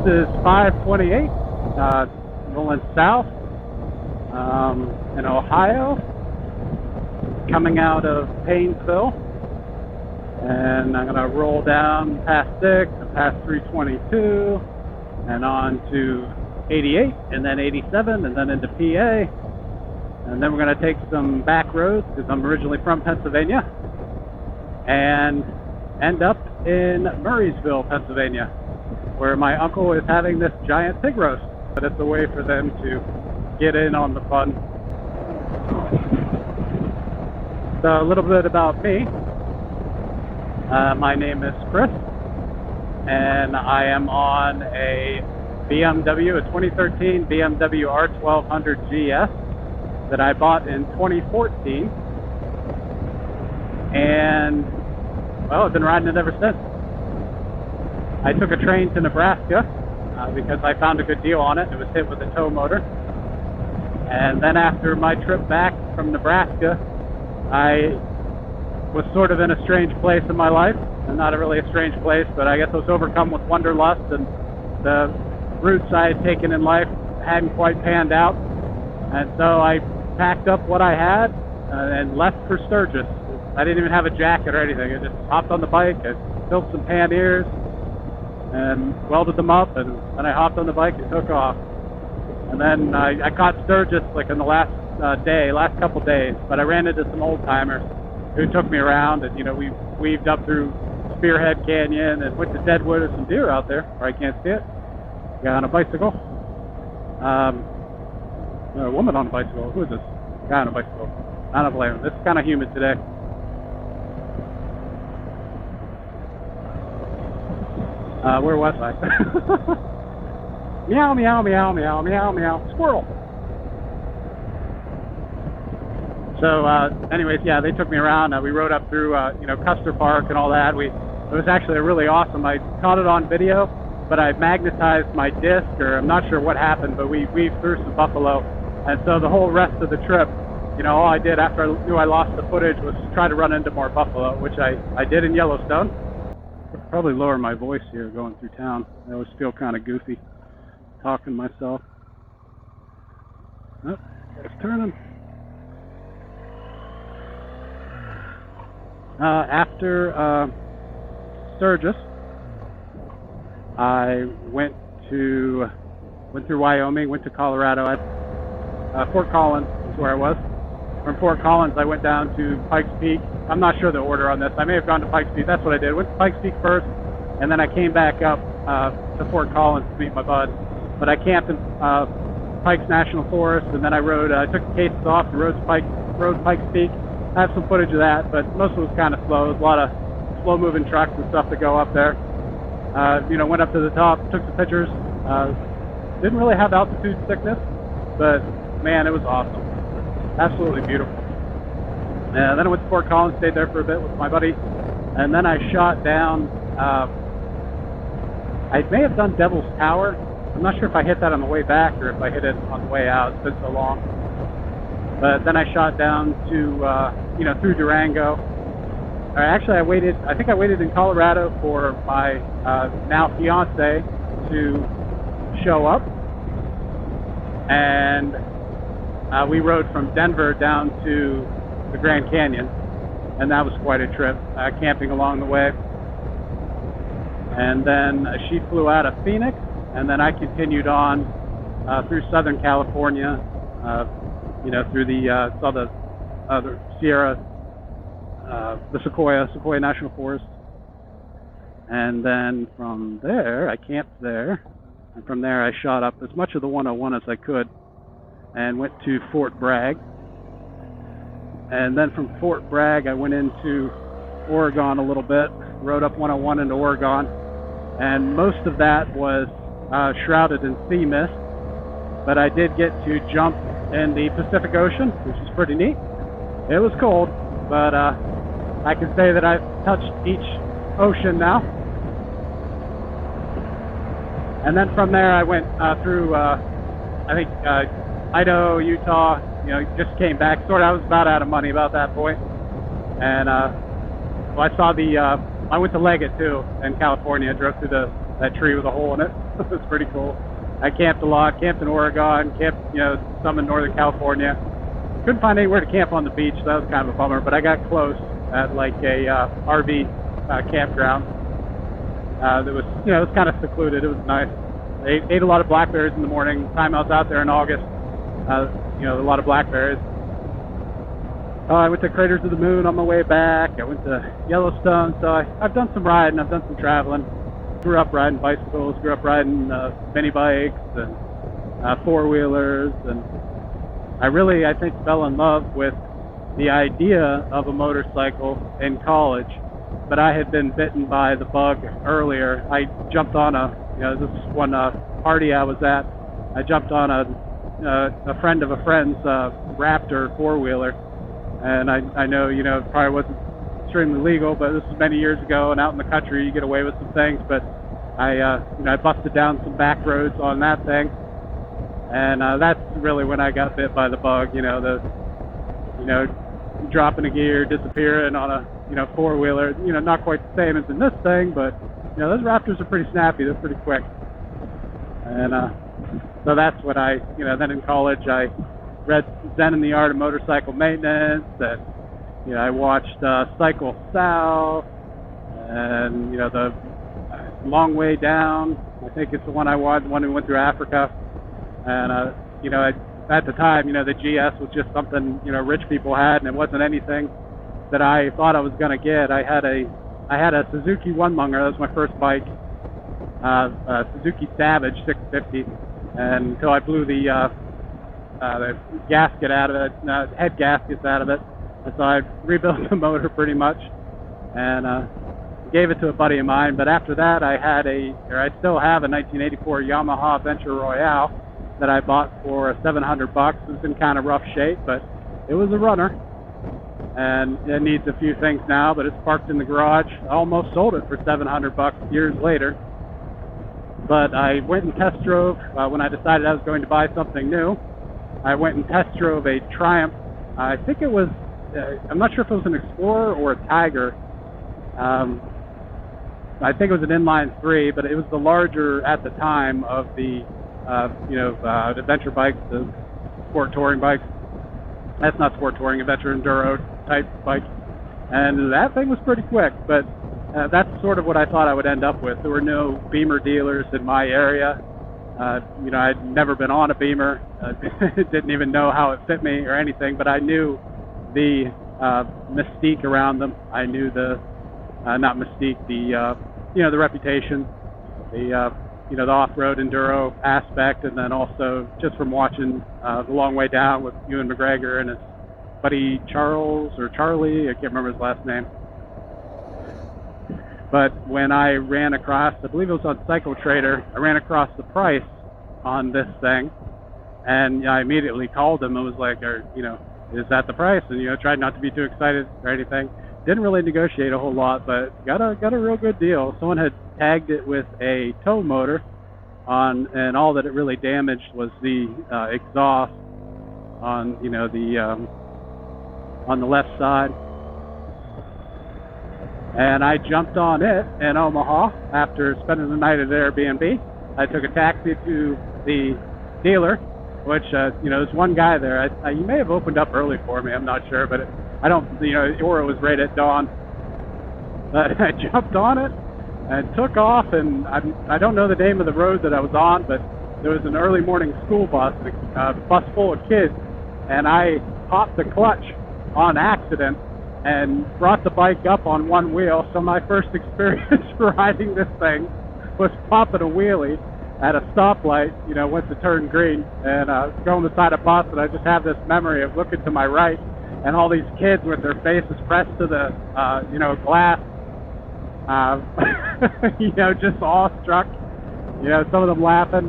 is 528, rolling south in Ohio, coming out of Painesville, and I'm going to roll down past 6 and past 322 and on to 88 and then 87 and then into PA, and then we're going to take some back roads because I'm originally from Pennsylvania and end up in Murraysville, Pennsylvania, where my uncle is having this giant pig roast, but it's a way for them to get in on the fun. So a little bit about me. My name is Chris, and I am on a BMW, a 2013 BMW R1200 GS that I bought in 2014, and well, I've been riding it ever since. I took a train to Nebraska because I found a good deal on it. It was hit with a tow motor. And then after my trip back from Nebraska, I was sort of in a strange place in my life. And not really a strange place, but I guess I was overcome with wanderlust, and the routes I had taken in life hadn't quite panned out. And so I packed up what I had and left for Sturgis. I didn't even have a jacket or anything. I just hopped on the bike, I built some panniers and welded them up, and then I hopped on the bike and took off. And then I caught Sturgis like in the last couple days, but I ran into some old timers who took me around, and we weaved up through Spearhead Canyon and went to Deadwood. There's some deer out there where I can't see it. Guy on a bicycle. A woman on a bicycle. Who is this? Guy on a bicycle. I don't blame him. It's kind of humid today. Where was I? Meow, meow, meow, meow, meow, meow. Squirrel. So, anyways, yeah, they took me around. We rode up through, Custer Park and all that. It was actually really awesome. I caught it on video, but I magnetized my disc, or I'm not sure what happened, but we weaved through some buffalo. And so the whole rest of the trip, all I did after I knew I lost the footage was try to run into more buffalo, which I did in Yellowstone. I'll probably lower my voice here going through town. I always feel kind of goofy talking to myself. Oh, it's turning. After Sturgis, I went through Wyoming, went to Colorado. Fort Collins is where I was. From Fort Collins, I went down to Pikes Peak. I'm not sure the order on this. I may have gone to Pikes Peak. That's what I did. Went to Pikes Peak first, and then I came back up to Fort Collins to meet my bud. But I camped in Pikes National Forest, and then I took the cases off and rode Pikes Peak. I have some footage of that, but most of it was kind of slow. There's a lot of slow-moving trucks and stuff that go up there. Went up to the top, took some pictures. Didn't really have altitude sickness, but man, it was awesome. Absolutely beautiful. And then I went to Fort Collins, stayed there for a bit with my buddy, and then I shot down. I may have done Devil's Tower. I'm not sure if I hit that on the way back or if I hit it on the way out. It's been so long. But then I shot down to, through Durango. Actually, I think I waited in Colorado for my now fiance to show up. And we rode from Denver down to the Grand Canyon. And that was quite a trip, camping along the way. And then she flew out of Phoenix. And then I continued on through Southern California, through the Sierra, the Sequoia National Forest. And then from there, I camped there. And from there, I shot up as much of the 101 as I could and went to Fort Bragg. And then from Fort Bragg, I went into Oregon a little bit, rode up 101 into Oregon. And most of that was shrouded in sea mist. But I did get to jump in the Pacific Ocean, which is pretty neat. It was cold, but I can say that I've touched each ocean now. And then from there I went through, Idaho, Utah, just came back. I was about out of money about that point. And I saw I went to Leggett too in California, drove through that tree with a hole in it. It was pretty cool. I camped a lot, camped in Oregon, camped, some in Northern California. Couldn't find anywhere to camp on the beach, so that was kind of a bummer, but I got close at like a RV campground. That was, it was kind of secluded. It was nice. I ate a lot of blackberries in the morning. Time I was out there in August, a lot of blackberries. I went to Craters of the Moon on my way back. I went to Yellowstone. So I've done some riding. I've done some traveling. Grew up riding bicycles. Grew up riding mini bikes and four-wheelers. And I think, fell in love with the idea of a motorcycle in college. But I had been bitten by the bug earlier. I jumped on this one party I was at. I jumped on a friend of a friend's Raptor four-wheeler. And I know, it probably wasn't extremely legal, but this was many years ago, and out in the country you get away with some things. But I busted down some back roads on that thing, and that's really when I got bit by the bug. Dropping a gear, disappearing on a four-wheeler. Not quite the same as in this thing, but those Raptors are pretty snappy. They're pretty quick, and so that's what then in college I read Zen and the Art of Motorcycle Maintenance, and I watched Cycle South, and the Long Way Down. I think it's the one I watched, the one who went through Africa. And at the time, the GS was just something rich people had, and it wasn't anything that I thought I was going to get. I had a Suzuki one-monger. That was my first bike, Suzuki Savage 650, and until I blew the gasket out of it, head gaskets out of it. And so I rebuilt the motor pretty much, and gave it to a buddy of mine. But after that, I still have a 1984 Yamaha Venture Royale that I bought for $700. It was in kind of rough shape, but it was a runner, and it needs a few things now. But it's parked in the garage. I almost sold it for $700 years later. But I went and test drove when I decided I was going to buy something new. I went and test drove a Triumph. I think it was, I'm not sure if it was an Explorer or a Tiger. I think it was an inline 3, but it was the larger at the time of the, adventure bikes, the sport touring bikes. That's not sport touring, adventure enduro type bike. And that thing was pretty quick, but that's sort of what I thought I would end up with. There were no Beamer dealers in my area. I'd never been on a Beamer, didn't even know how it fit me or anything, but I knew the mystique around them. I knew not mystique, the reputation, the off-road enduro aspect, and then also just from watching The Long Way Down with Ewan McGregor and his buddy Charles or Charlie, I can't remember his last name. But when I ran across, I believe it was on Cycle Trader, I ran across the price on this thing, and I immediately called him and was like, is that the price? And tried not to be too excited or anything. Didn't really negotiate a whole lot, but got a real good deal. Someone had tagged it with a tow motor on, and all that it really damaged was the exhaust on on the left side. And I jumped on it in Omaha after spending the night at Airbnb. I took a taxi to the dealer, which, there's one guy there. You may have opened up early for me, I'm not sure, but or it was right at dawn. But I jumped on it and took off, and I don't know the name of the road that I was on, but there was an early morning school bus, a bus full of kids, and I popped the clutch on accident and brought the bike up on one wheel. So my first experience riding this thing was popping a wheelie at a stoplight, once it turned green, and going beside a bus, and I just have this memory of looking to my right, and all these kids with their faces pressed to the, glass, just awestruck, some of them laughing,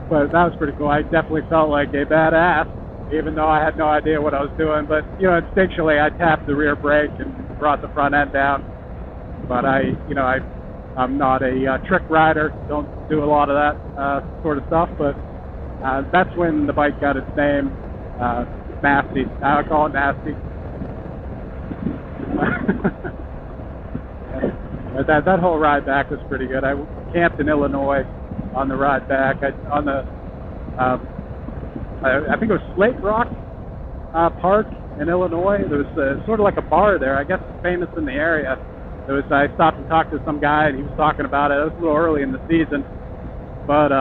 but that was pretty cool. I definitely felt like a badass, even though I had no idea what I was doing. But, instinctually I tapped the rear brake and brought the front end down. But I'm not a trick rider, don't do a lot of that sort of stuff. But that's when the bike got its name, Nasty. I call it Nasty. But that whole ride back was pretty good. camped in Illinois on the ride back. I think it was Slate Rock Park in Illinois. There was sort of like a bar there. I guess it's famous in the area. I stopped and talked to some guy, and he was talking about it. It was a little early in the season, but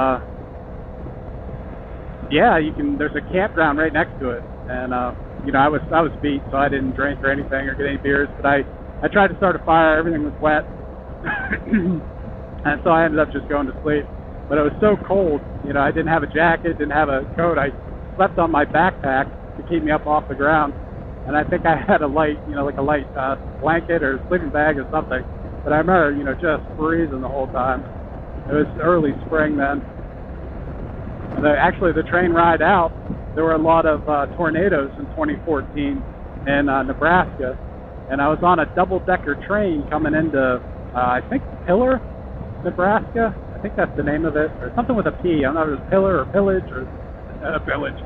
yeah, there's a campground right next to it, and I was beat, so I didn't drink or anything or get any beers. But I tried to start a fire. Everything was wet, and so I ended up just going to sleep. But it was so cold, I didn't have a jacket, didn't have a coat. I slept on my backpack to keep me up off the ground, and I think I had a light, like a light blanket or sleeping bag or something. But I remember, just freezing the whole time. It was early spring then. And actually, the train ride out, there were a lot of tornadoes in 2014 in Nebraska, and I was on a double-decker train coming into, I think, Pillar, Nebraska. I think that's the name of it, or something with a P. I don't know if it was Pillar or Pillage or Village.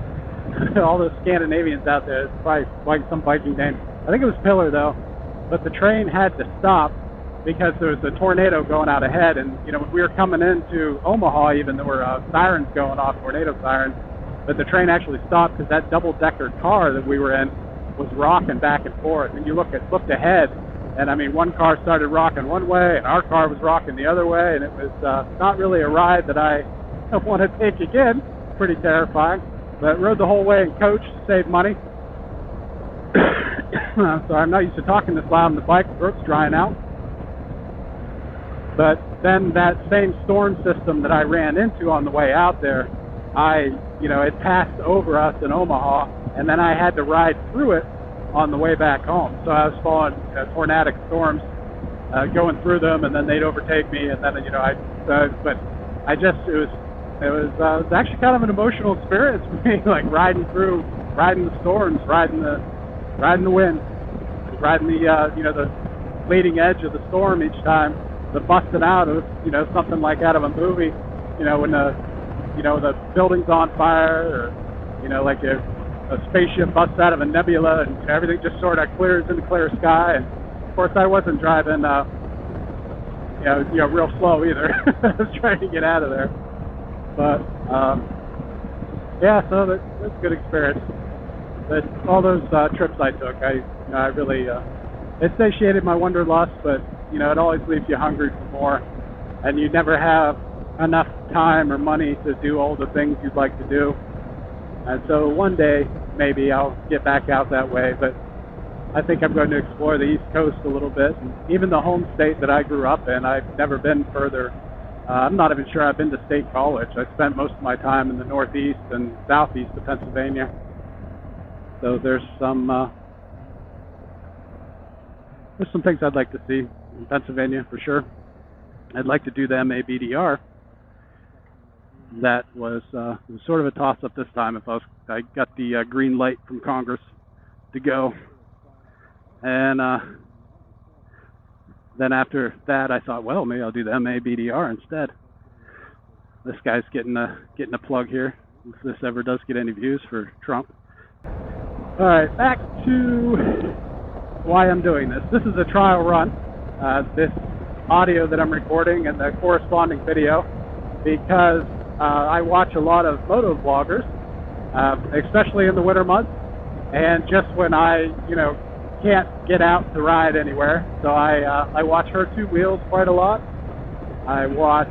All those Scandinavians out there, it's probably like some Viking name. I think it was Pillar, though. But the train had to stop because there was a tornado going out ahead. And, when we were coming into Omaha, even there were sirens going off, tornado sirens. But the train actually stopped because that double-decker car that we were in was rocking back and forth. And you looked ahead, and, one car started rocking one way, and our car was rocking the other way. And it was not really a ride that I want to take again. Pretty terrifying. But rode the whole way in coach to save money. So I'm not used to talking this loud on the bike. The throat's drying out. But then that same storm system that I ran into on the way out there, it passed over us in Omaha, and then I had to ride through it on the way back home. So I was following tornadic storms, going through them, and then they'd overtake me, and then it was actually kind of an emotional experience for me, like riding the storms, riding the wind, riding the leading edge of the storm each time. The busting out of, something like out of a movie, when the building's on fire, or, like a spaceship busts out of a nebula and everything just sort of clears in the clear sky. And of course I wasn't driving, real slow either. I was trying to get out of there. But, yeah, so that's a good experience. But all those trips I took, I really, it satiated my wanderlust, but, it always leaves you hungry for more. And you never have enough time or money to do all the things you'd like to do. And so one day, maybe I'll get back out that way. But I think I'm going to explore the East Coast a little bit. And even the home state that I grew up in, I've never been further. I'm not even sure I've been to State College. I spent most of my time in the Northeast and Southeast of Pennsylvania. So there's some things I'd like to see in Pennsylvania for sure. I'd like to do the MABDR. That was sort of a toss-up this time. I got the green light from Congress to go, and then after that, I thought, well, maybe I'll do the MABDR instead. This guy's getting a plug here, if this ever does get any views for Trump. All right, back to why I'm doing this. This is a trial run. This audio that I'm recording and the corresponding video, because I watch a lot of motovloggers, especially in the winter months, and just when I, can't get out to ride anywhere. So I watch Her Two Wheels quite a lot. I watch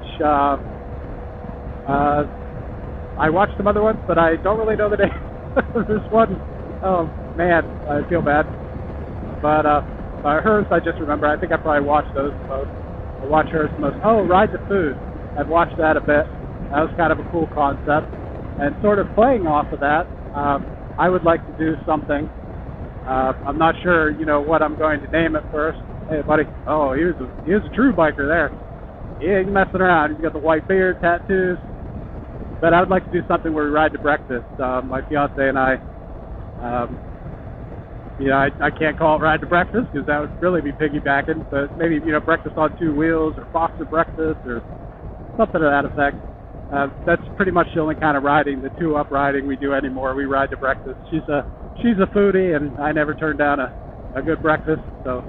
some other ones, but I don't really know the name. This one, oh man, I feel bad. But hers, I just remember. I think I probably watched those the most. I watch hers the most. Oh, Ride to Food. I've watched that a bit. That was kind of a cool concept. And sort of playing off of that, I would like to do something. I'm not sure, what I'm going to name it first. Hey, buddy. Oh, he was a true biker there. He ain't messing around. He's got the white beard, tattoos. But I would like to do something where we ride to breakfast. My fiance and I, I can't call it ride to breakfast because that would really be piggybacking. But maybe, breakfast on two wheels or Foster breakfast or something to that effect. That's pretty much the only kind of riding, the two-up riding we do anymore. We ride to breakfast. She's a foodie, and I never turn down a good breakfast, so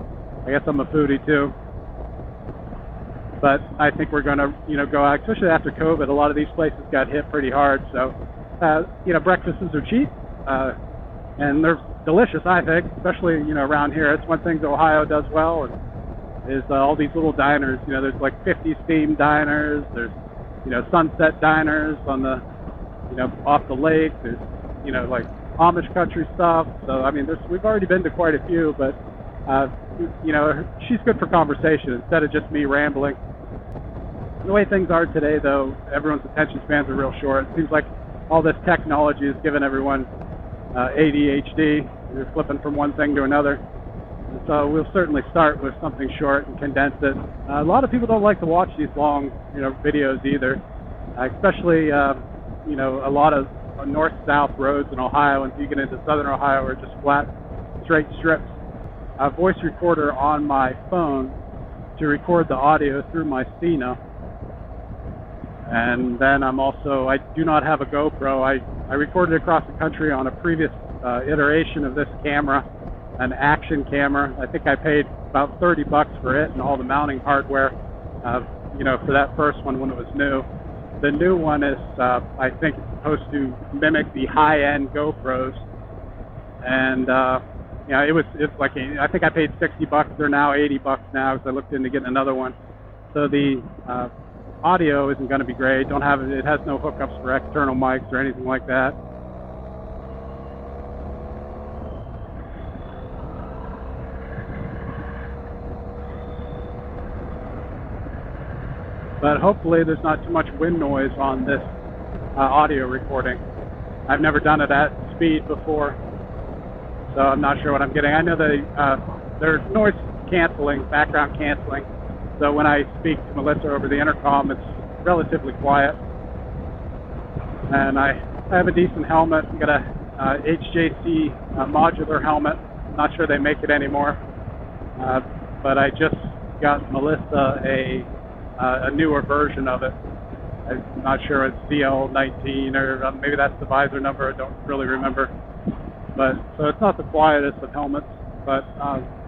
I guess I'm a foodie too. but I think we're going to, go out, especially after COVID. A lot of these places got hit pretty hard. So, breakfasts are cheap, and they're delicious, I think, especially, around here. It's one thing that Ohio does well is all these little diners. There's like 50 themed diners. There's, sunset diners on the, off the lake. There's, like Amish country stuff. So, I mean, we've already been to quite a few, but, she's good for conversation instead of just me rambling. The way things are today, though, everyone's attention spans are real short. It seems like all this technology has given everyone ADHD. They're flipping from one thing to another. And so we'll certainly start with something short and condense it. A lot of people don't like to watch these long, videos either, especially, a lot of north-south roads in Ohio, and so you get into southern Ohio are just flat, straight strips. A voice recorder on my phone to record the audio through my Sina. And then I do not have a GoPro. I recorded across the country on a previous iteration of this camera, an action camera. I think I paid about $30 for it and all the mounting hardware, for that first one when it was new. The new one is, I think, it's supposed to mimic the high-end GoPros. And, it's like, I think I paid $60. They're now $80 now because I looked into getting another one. So the audio isn't going to be great. It has no hookups for external mics or anything like that. But hopefully there's not too much wind noise on this audio recording. I've never done it at speed before, so I'm not sure what I'm getting. I know there's noise canceling, background canceling, so when I speak to Melissa over the intercom, it's relatively quiet. And I have a decent helmet. I've got a HJC modular helmet. I'm not sure they make it anymore, but I just got Melissa a newer version of it. I'm not sure it's CL19 or maybe that's the visor number. I don't really remember. But so it's not the quietest of helmets, but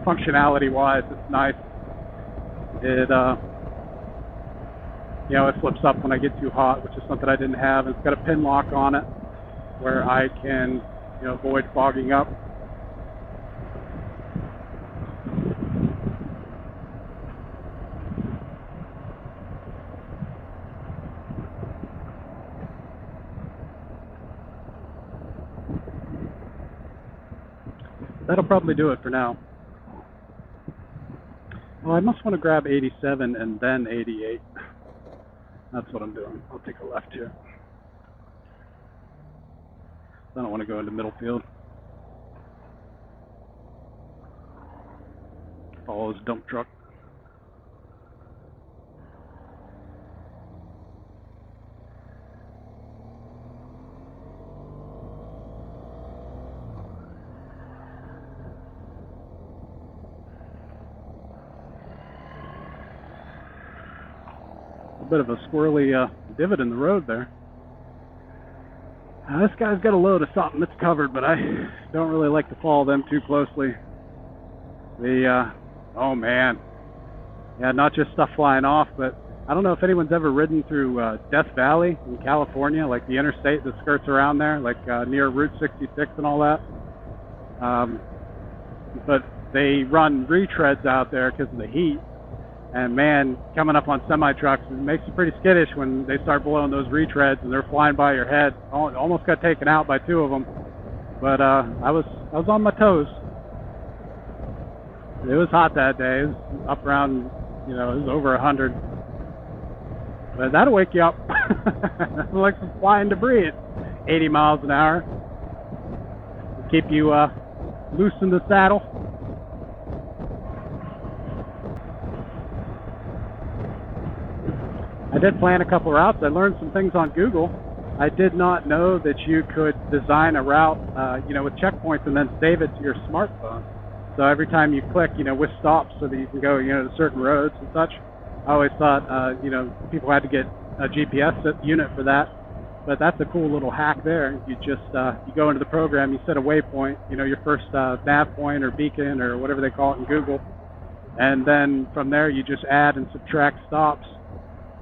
functionality-wise, it's nice. It it flips up when I get too hot, which is something I didn't have. It's got a pin lock on it where I can avoid fogging up. That'll probably do it for now. Well, I must want to grab 87 and then 88. That's what I'm doing. I'll take a left here. I don't want to go into middle field. Follow his dump truck. Bit of a squirrely divot in the road there. This guy's got a load of something that's covered, but I don't really like to follow them too closely. Oh man, yeah, not just stuff flying off, but I don't know if anyone's ever ridden through Death Valley in California, like the interstate that skirts around there, like near Route 66 and all that. But they run retreads out there because of the heat. And man, coming up on semi-trucks, it makes you pretty skittish when they start blowing those retreads and they're flying by your head. Almost got taken out by two of them. But I was on my toes. It was hot that day. It was up around, it was over 100. But that'll wake you up. Like some flying debris at 80 miles an hour. Keep you loose in the saddle. I did plan a couple routes. I learned some things on Google. I did not know that you could design a route, with checkpoints and then save it to your smartphone. So every time you click, with stops so that you can go, to certain roads and such. I always thought, people had to get a GPS unit for that. But that's a cool little hack there. You just, you go into the program, you set a waypoint, your first nav point or beacon or whatever they call it in Google. And then from there, you just add and subtract stops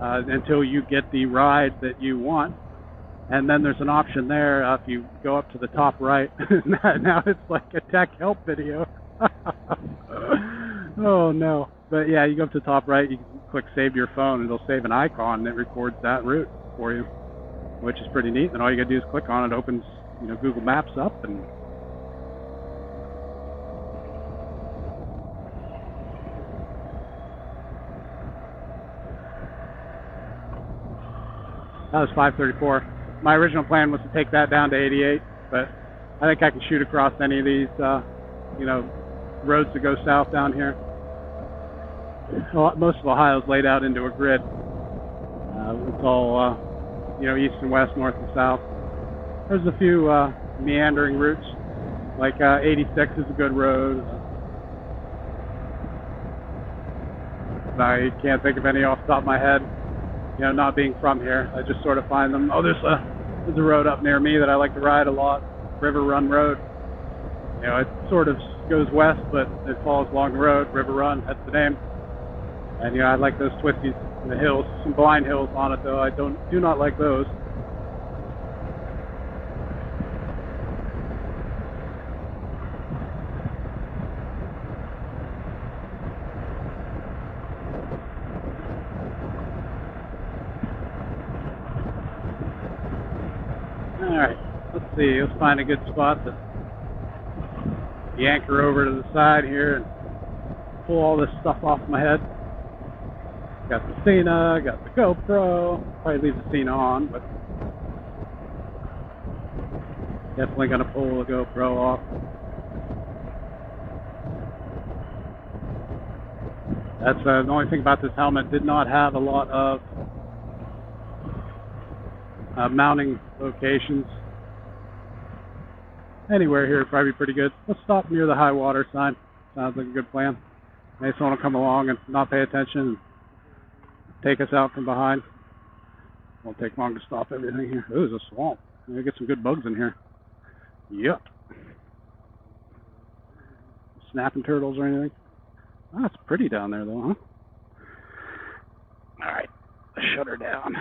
until you get the ride that you want. And then there's an option there, if you go up to the top right, now it's like a tech help video. Oh no. But yeah, you go up to the top right, you can click save to your phone, and it'll save an icon that records that route for you, which is pretty neat. And all you gotta do is click on it, opens, Google Maps up, and that was 534. My original plan was to take that down to 88, but I think I can shoot across any of these, roads that go south down here. Most of Ohio is laid out into a grid. It's all, east and west, north and south. There's a few meandering routes, like 86 is a good road. I can't think of any off the top of my head. Not being from here, I just sort of find them. Oh, there's a road up near me that I like to ride a lot, River Run Road. It sort of goes west, but it falls along the road, River Run, that's the name. And I like those twisties in the hills, some blind hills on it though. I do not like those. Alright, let's see, let's find a good spot to yanker over to the side here and pull all this stuff off my head. Got the Cena, got the GoPro, probably leave the Cena on, but definitely going to pull the GoPro off. That's the only thing about this helmet, did not have a lot of mounting locations. Anywhere here would probably be pretty good. Let's stop near the high water sign. Sounds like a good plan. Maybe someone will come along and not pay attention and take us out from behind. Won't take long to stop everything here. Ooh, there's a swamp. Maybe get some good bugs in here. Yep. Snapping turtles or anything. Oh, it's pretty down there though, huh? Alright, shut her down.